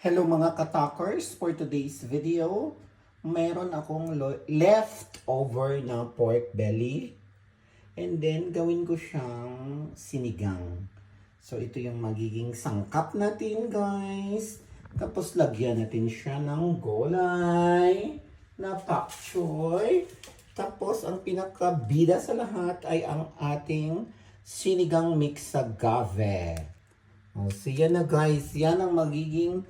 Hello mga katakers, for today's video, meron akong leftover na pork belly. And then, gawin ko siyang sinigang. So, ito yung magiging sangkap natin, guys. Tapos, lagyan natin siya ng gulay na pak choy. Tapos, ang pinakabida sa lahat ay ang ating sinigang mix sa gave. So, yan na guys. Yan ang magiging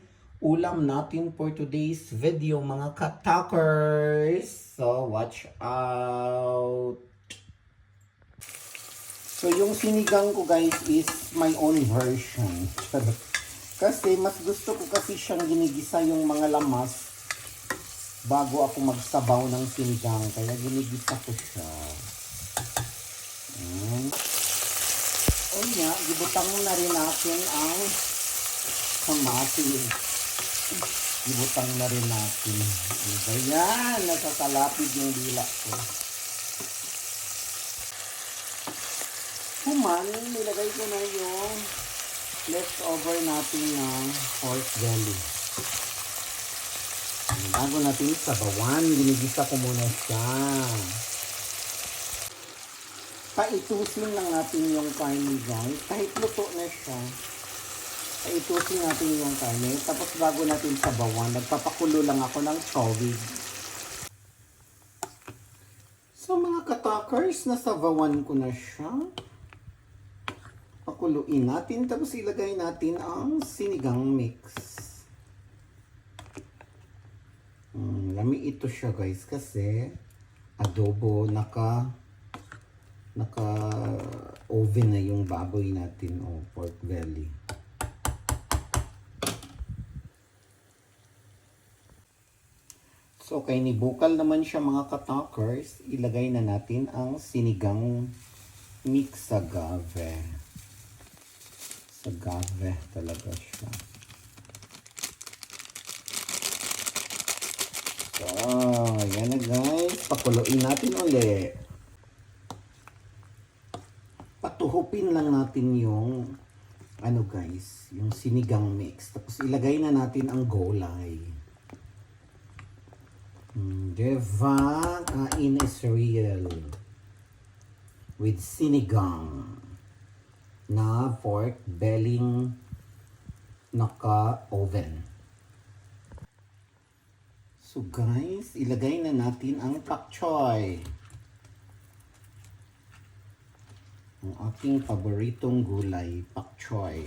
ulam natin for today's video, mga katakers. So, watch out. So, yung sinigang ko guys is my own version. Kasi mas gusto ko kasi siyang ginigisa yung mga lamas bago ako magsabaw ng sinigang. Kaya ginigisa ko siya. O nga, gibutang mo na rin natin ang kamatis. Gibutang na rin natin. Diba yan? Nasasalapid yung dila ko. Human, nilagay ko na yung leftover natin ng pork belly. Bago natin sabawan, ginigisa ko muna siya. Paitusin lang natin yung karne guys. Kahit luto na siya, paitusin natin yung karne. Tapos bago natin sabawan, nagpapakulo lang ako ng tubig. So mga katakers, nasabawan ko na siya. Pakuluin natin, tapos ilagay natin ang sinigang mix. Lami ito siya guys kasi adobo, naka-oven na yung baboy natin o pork belly. So, kay nibukal naman siya mga katakers, ilagay na natin ang sinigang mix sa gave. Sa gave talaga siya. So, yan na guys. Pakuluin natin ulit. Patuhupin lang natin yung ano guys, yung sinigang mix. Tapos ilagay na natin ang gulay. Diba? Kain is real. With sinigang na pork belly naka-oven. So guys, ilagay na natin ang pak choy. Ang aking paboritong gulay, pak choy.